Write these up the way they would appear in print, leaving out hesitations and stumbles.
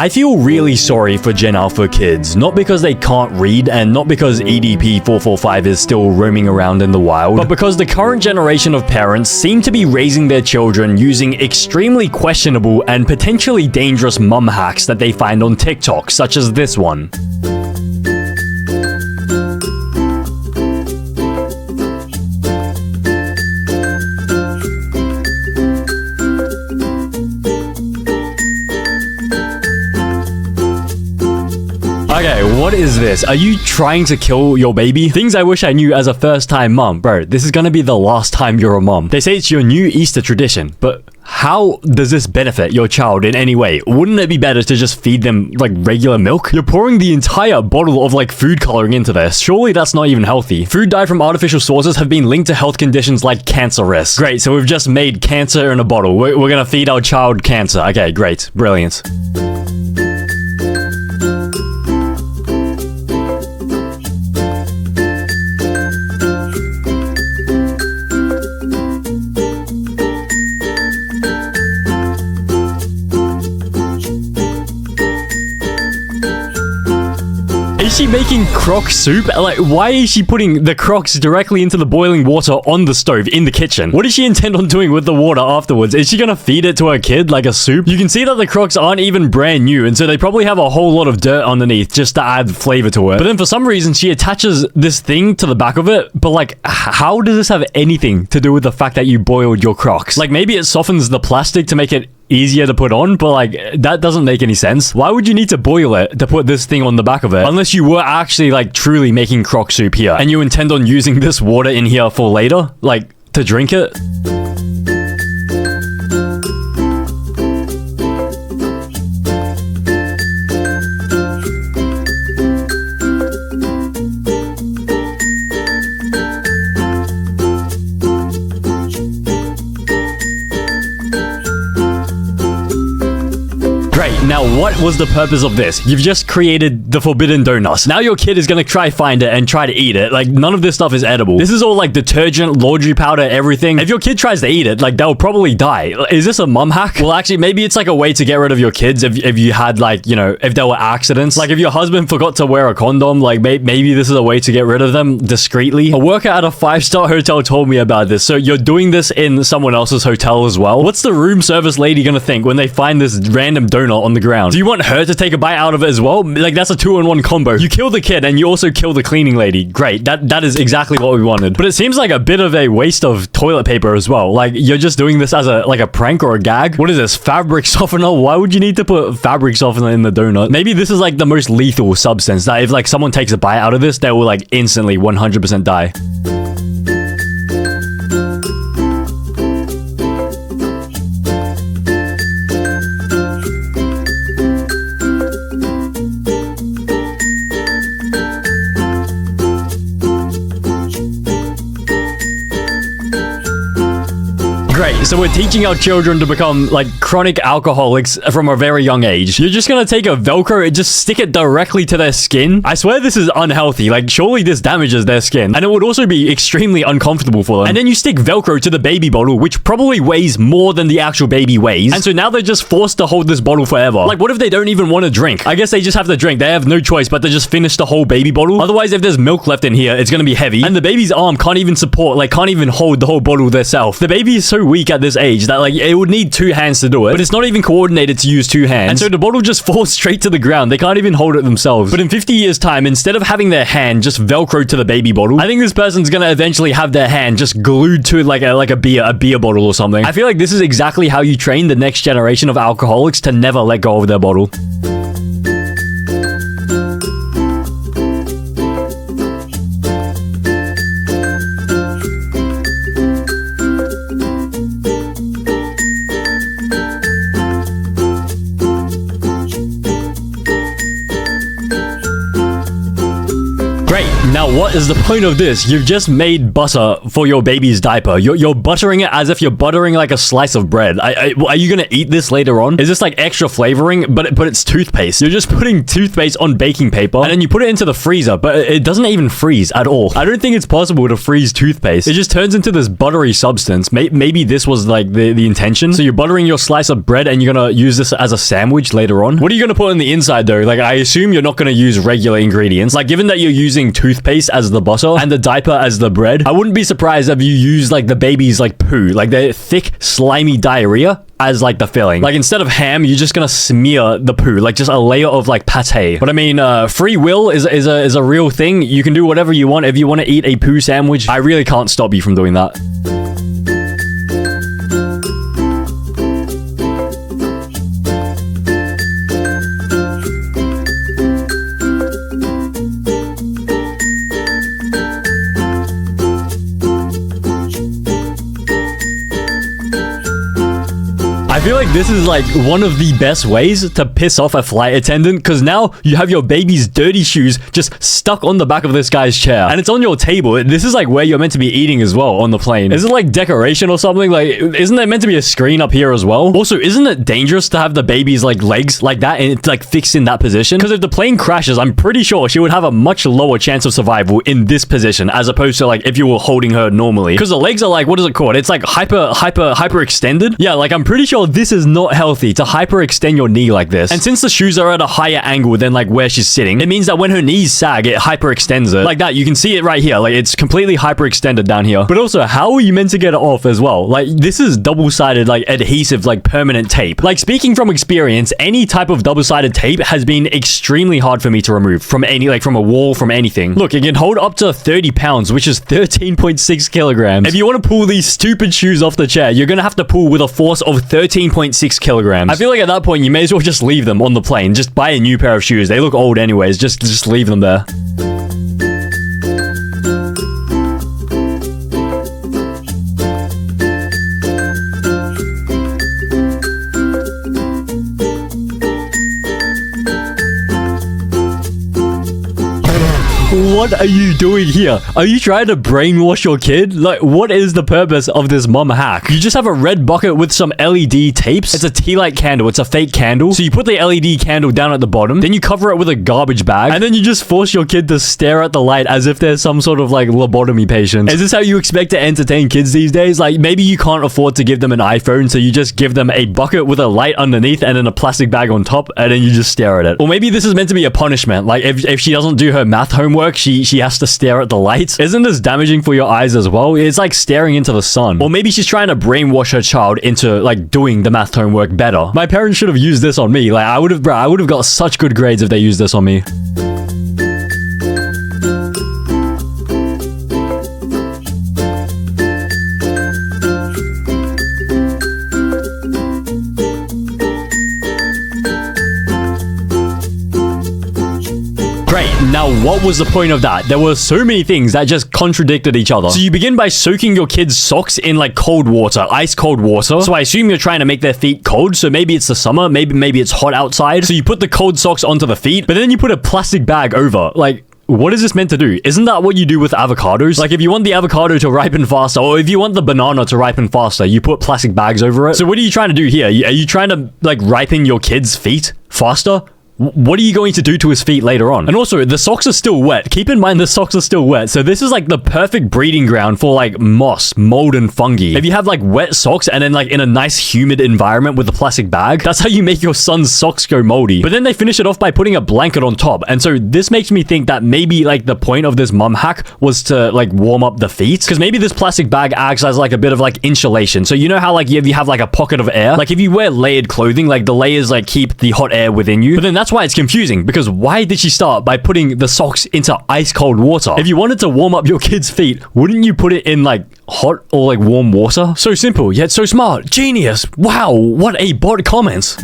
I feel really sorry for Gen Alpha kids, not because they can't read and not because EDP-445 is still roaming around in the wild, but because the current generation of parents seem to be raising their children using extremely questionable and potentially dangerous mum hacks that they find on TikTok, such as this one. Okay, what is this? Are you trying to kill your baby? Things I wish I knew as a first-time mom. Bro, this is gonna be the last time you're a mom. They say it's your new Easter tradition, but how does this benefit your child in any way? Wouldn't it be better to just feed them, like, regular milk? You're pouring the entire bottle of, like, food coloring into this. Surely that's not even healthy. Food dyed from artificial sources have been linked to health conditions like cancer risk. Great, so we've just made cancer in a bottle. We're gonna feed our child cancer. Okay, great. Brilliant. Is she making crock soup? Like, why is she putting the crocks directly into the boiling water on the stove in the kitchen? What does she intend on doing with the water afterwards? Is she gonna feed it to her kid like a soup? You can see that the crocks aren't even brand new, and so they probably have a whole lot of dirt underneath just to add flavor to it. But then for some reason, she attaches this thing to the back of it. But like, how does this have anything to do with the fact that you boiled your crocks? Like, maybe it softens the plastic to make it easier to put on, but like, that doesn't make any sense. Why would you need to boil it to put this thing on the back of it? Unless you were actually like truly making crock soup here and you intend on using this water in here for later, like to drink it. Now, what was the purpose of this? You've just created the forbidden donut. Now your kid is gonna try find it and try to eat it. Like, none of this stuff is edible. This is all like detergent, laundry powder, everything. If your kid tries to eat it, like, they'll probably die. Is this a mum hack? Well, actually, maybe it's like a way to get rid of your kids if you had, like, you know, if there were accidents. Like, if your husband forgot to wear a condom, like, maybe this is a way to get rid of them discreetly. A worker at a 5-star hotel told me about this. So you're doing this in someone else's hotel as well? What's the room service lady gonna think when they find this random donut on the ground? Do you want her to take a bite out of it as well? Like, that's a 2-in-1 combo. You kill the kid and you also kill the cleaning lady. Great. That is exactly what we wanted. But it seems like a bit of a waste of toilet paper as well. Like, you're just doing this as a prank or a gag. What is this? Fabric softener? Why would you need to put fabric softener in the donut? Maybe this is like the most lethal substance that if like someone takes a bite out of this, they will like instantly 100% die. Great, so we're teaching our children to become, like, chronic alcoholics from a very young age. You're just gonna take a Velcro and just stick it directly to their skin? I swear this is unhealthy. Like, surely this damages their skin. And it would also be extremely uncomfortable for them. And then you stick Velcro to the baby bottle, which probably weighs more than the actual baby weighs. And so now they're just forced to hold this bottle forever. Like, what if they don't even want to drink? I guess they just have to drink. They have no choice but to just finish the whole baby bottle. Otherwise, if there's milk left in here, it's gonna be heavy. And the baby's arm can't even support, like, can't even hold the whole bottle themselves. The baby is so weak at this age that, like, it would need 2 hands to do it, but it's not even coordinated to use 2 hands. And so the bottle just falls straight to the ground. They can't even hold it themselves. But in 50 years time, instead of having their hand just Velcro to the baby bottle, I think this person's gonna eventually have their hand just glued to like a beer bottle or something. I feel like this is exactly how you train the next generation of alcoholics to never let go of their bottle. Now, what is the point of this? You've just made butter for your baby's diaper. You're buttering it as if you're buttering like a slice of bread. Are you gonna eat this later on? Is this like extra flavoring, but it's toothpaste? You're just putting toothpaste on baking paper and then you put it into the freezer, but it doesn't even freeze at all. I don't think it's possible to freeze toothpaste. It just turns into this buttery substance. Maybe this was like the intention. So you're buttering your slice of bread and you're gonna use this as a sandwich later on. What are you gonna put on the inside though? Like, I assume you're not gonna use regular ingredients. Like, given that you're using toothpaste as the butter and the diaper as the bread, I wouldn't be surprised if you use like the baby's like poo, like their thick, slimy diarrhea as like the filling. Like, instead of ham, you're just gonna smear the poo, like just a layer of like pate. But I mean, free will is a real thing. You can do whatever you want. If you want to eat a poo sandwich, I really can't stop you from doing that. I feel like this is like one of the best ways to piss off a flight attendant, because now you have your baby's dirty shoes just stuck on the back of this guy's chair and it's on your table. This is like where you're meant to be eating as well on the plane. Is it like decoration or something? Like, isn't there meant to be a screen up here as well? Also, isn't it dangerous to have the baby's like legs like that and it's like fixed in that position? Because if the plane crashes, I'm pretty sure she would have a much lower chance of survival in this position as opposed to like if you were holding her normally. Because the legs are like, what is it called? It's like hyper extended. Yeah, like I'm pretty sure this is not healthy to hyperextend your knee like this. And since the shoes are at a higher angle than like where she's sitting, it means that when her knees sag, it hyperextends it. Like that, you can see it right here. Like, it's completely hyperextended down here. But also, how are you meant to get it off as well? Like, this is double-sided, like, adhesive, like, permanent tape. Like, speaking from experience, any type of double-sided tape has been extremely hard for me to remove from any, like, from a wall, from anything. Look, it can hold up to 30 pounds, which is 13.6 kilograms. If you want to pull these stupid shoes off the chair, you're gonna have to pull with a force of 13.6 kilograms. I feel like at that point, you may as well just leave them on the plane. Just buy a new pair of shoes. They look old anyways. Just leave them there. What are you doing here? Are you trying to brainwash your kid? Like, what is the purpose of this mom hack? You just have a red bucket with some LED tapes. It's a tea light candle. It's a fake candle. So you put the LED candle down at the bottom, then you cover it with a garbage bag, and then you just force your kid to stare at the light as if there's some sort of like lobotomy patient. Is this how you expect to entertain kids these days? Like, maybe you can't afford to give them an iPhone, so you just give them a bucket with a light underneath and then a plastic bag on top, and then you just stare at it. Or maybe this is meant to be a punishment. Like, if she doesn't do her math homework, she has to stare at the lights. Isn't this damaging for your eyes as well? It's like staring into the sun. Or maybe she's trying to brainwash her child into like doing the math homework better. My parents should have used this on me. Like, I would have got such good grades if they used this on me. Now, what was the point of that? There were so many things that just contradicted each other. So you begin by soaking your kids' socks in like cold water, ice cold water. So I assume you're trying to make their feet cold. So maybe it's the summer, maybe it's hot outside. So you put the cold socks onto the feet, but then you put a plastic bag over. Like, what is this meant to do? Isn't that what you do with avocados? Like, if you want the avocado to ripen faster, or if you want the banana to ripen faster, you put plastic bags over it. So what are you trying to do here? Are you trying to like ripen your kids' feet faster? What are you going to do to his feet later on? And also, the socks are still wet. Keep in mind, the socks are still wet. So this is like the perfect breeding ground for like moss, mold, and fungi. If you have like wet socks and then like in a nice humid environment with a plastic bag, that's how you make your son's socks go moldy. But then they finish it off by putting a blanket on top. And so this makes me think that maybe like the point of this mum hack was to like warm up the feet. Because maybe this plastic bag acts as like a bit of like insulation. So you know how like if you have like a pocket of air, like if you wear layered clothing, like the layers like keep the hot air within you. But then that's why it's confusing, because why did she start by putting the socks into ice cold water? If you wanted to warm up your kid's feet, wouldn't you put it in like hot or like warm water? So simple, yet so smart. Genius. Wow, what a bot comment.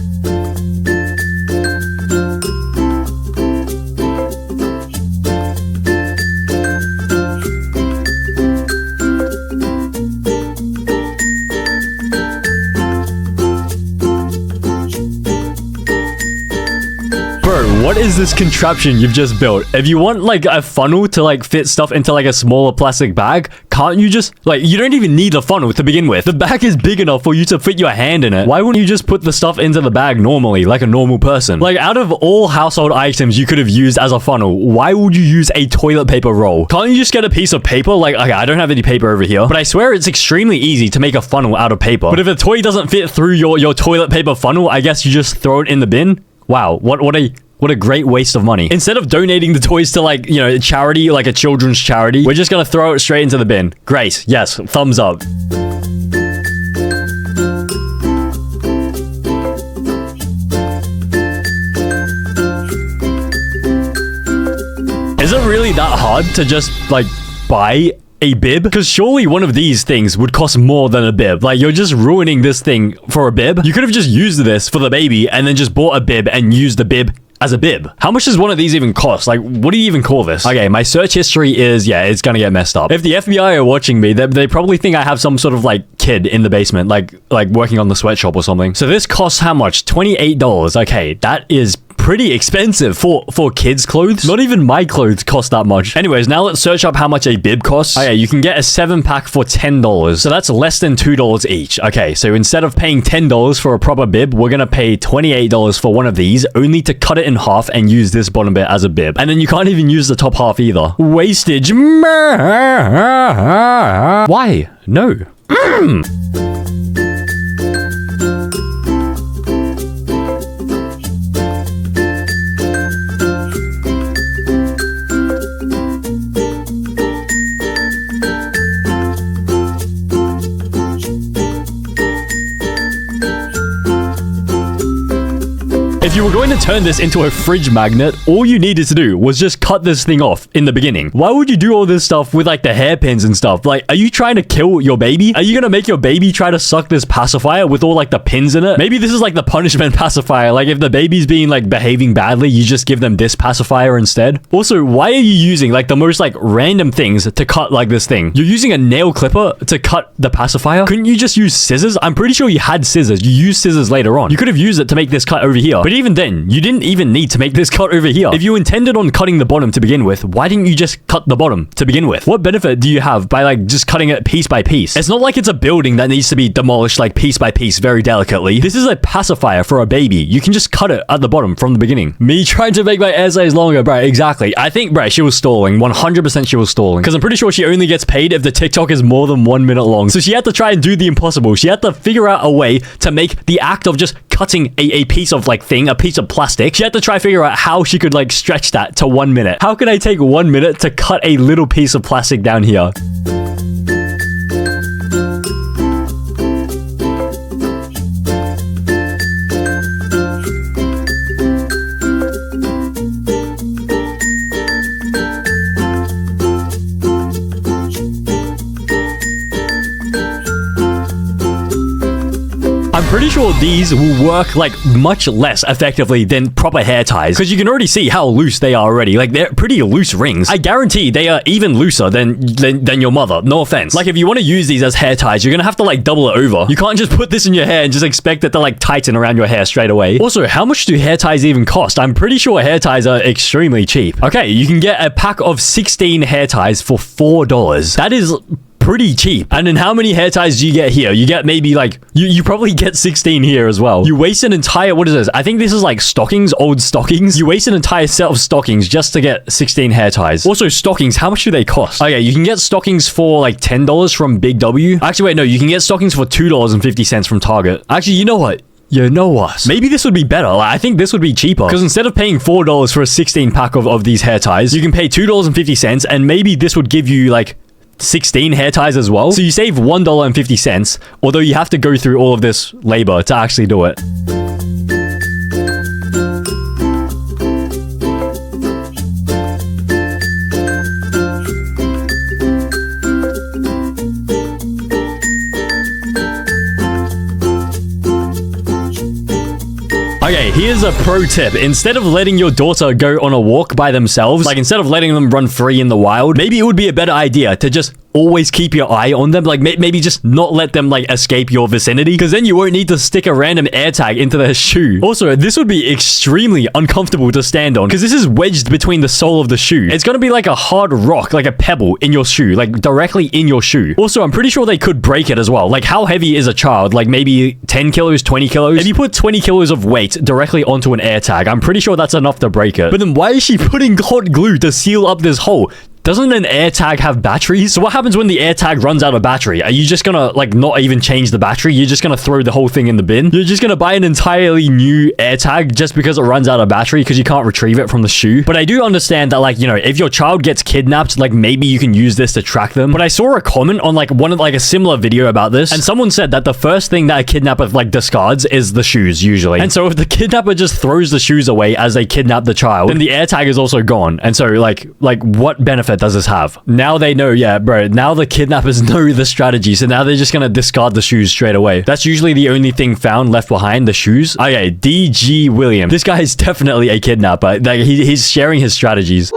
What is is this contraption you've just built? If you want like a funnel to like fit stuff into like a smaller plastic bag, can't you just like, you don't even need a funnel to begin with. The bag is big enough for you to fit your hand in it. Why wouldn't you just put the stuff into the bag normally, like a normal person? Like, out of all household items you could have used as a funnel, why would you use a toilet paper roll? Can't you just get a piece of paper? Like, okay, I don't have any paper over here, but I swear it's extremely easy to make a funnel out of paper. But if a toy doesn't fit through your toilet paper funnel, I guess you just throw it in the bin. Wow, what a great waste of money. Instead of donating the toys to like, you know, a charity, like a children's charity, we're just gonna throw it straight into the bin. Great. Yes, thumbs up. Is it really that hard to just like buy a bib? Because surely one of these things would cost more than a bib. Like, you're just ruining this thing for a bib. You could have just used this for the baby and then just bought a bib and used the bib as a bib. How much does one of these even cost? Like, what do you even call this? Okay, my search history is, yeah, it's gonna get messed up. If the FBI are watching me, they probably think I have some sort of like kid in the basement, like working on the sweatshop or something. So this costs how much? $28. Okay, that is pretty expensive for kids' clothes. Not even my clothes cost that much. Anyways, now let's search up how much a bib costs. Okay, you can get a 7-pack for $10. So that's less than $2 each. Okay, so instead of paying $10 for a proper bib, we're gonna pay $28 for one of these, only to cut it in half and use this bottom bit as a bib. And then you can't even use the top half either. Wastage. Why? No. If you were going to turn this into a fridge magnet, all you needed to do was just cut this thing off in the beginning. Why would you do all this stuff with like the hairpins and stuff? Like, are you trying to kill your baby? Are you gonna make your baby try to suck this pacifier with all like the pins in it? Maybe this is like the punishment pacifier. Like, if the baby's being like behaving badly, you just give them this pacifier instead. Also, why are you using like the most like random things to cut like this thing? You're using a nail clipper to cut the pacifier? Couldn't you just use scissors? I'm pretty sure you had scissors. You used scissors later on. You could have used it to make this cut over here. But even then, you didn't even need to make this cut over here. If you intended on cutting the bottom to begin with, why didn't you just cut the bottom to begin with? What benefit do you have by like just cutting it piece by piece? It's not like it's a building that needs to be demolished like piece by piece very delicately. This is a pacifier for a baby. You can just cut it at the bottom from the beginning. Me trying to make my essays longer, bro. Exactly. I think, bro, she was stalling. 100% she was stalling. Because I'm pretty sure she only gets paid if the TikTok is more than 1 minute long. So she had to try and do the impossible. She had to figure out a way to make the act of just cutting a piece of like thing, a piece of plastic. She had to try figure out how she could like stretch that to 1 minute. How can I take 1 minute to cut a little piece of plastic down here? I'm pretty sure these will work like much less effectively than proper hair ties, because you can already see how loose they are already. Like, they're pretty loose rings. I guarantee they are even looser than your mother. No offense. Like, if you want to use these as hair ties, you're gonna have to like double it over. You can't just put this in your hair and just expect it to like tighten around your hair straight away. Also, how much do hair ties even cost? I'm pretty sure hair ties are extremely cheap. Okay, you can get a pack of 16 hair ties for $4. That is pretty cheap. And then how many hair ties do you get here? You get maybe like, you probably get 16 here as well. You waste an entire, what is this? I think this is like stockings, old stockings. You waste an entire set of stockings just to get 16 hair ties. Also, stockings, how much do they cost? Okay, you can get stockings for like $10 from Big W. Actually, wait, no, you can get stockings for $2.50 from Target. Actually, you know what? You know what? Maybe this would be better. Like, I think this would be cheaper. Because instead of paying $4 for a 16 pack of these hair ties, you can pay $2.50, and maybe this would give you like 16 hair ties as well. So you save $1.50, although you have to go through all of this labor to actually do it. Okay, here's a pro tip. Instead of letting your daughter go on a walk by themselves, like instead of letting them run free in the wild, maybe it would be a better idea to just always keep your eye on them. Like maybe just not let them like escape your vicinity, because then you won't need to stick a random air tag into their shoe. Also, this would be extremely uncomfortable to stand on because this is wedged between the sole of the shoe. It's gonna be like a hard rock, like a pebble in your shoe, like directly in your shoe. Also, I'm pretty sure they could break it as well. Like, how heavy is a child? Like maybe 10 kilos, 20 kilos? If you put 20 kilos of weight directly onto an air tag, I'm pretty sure that's enough to break it. But then why is she putting hot glue to seal up this hole? Doesn't an air tag have batteries? So what happens when the air tag runs out of battery? Are you just gonna like not even change the battery? You're just gonna throw the whole thing in the bin? You're just gonna buy an entirely new air tag just because it runs out of battery because you can't retrieve it from the shoe? But I do understand that, like, you know, if your child gets kidnapped, like maybe you can use this to track them. But I saw a comment on like one of like a similar video about this, and someone said that the first thing that a kidnapper like discards is the shoes usually. And so if the kidnapper just throws the shoes away as they kidnap the child, then the air tag is also gone. And so like what benefit does this have? Now they know, yeah, bro. Now the kidnappers know the strategy, so now they're just gonna discard the shoes straight away. That's usually the only thing found left behind, the shoes. Okay, D.G. William. This guy is definitely a kidnapper. Like, he's sharing his strategies.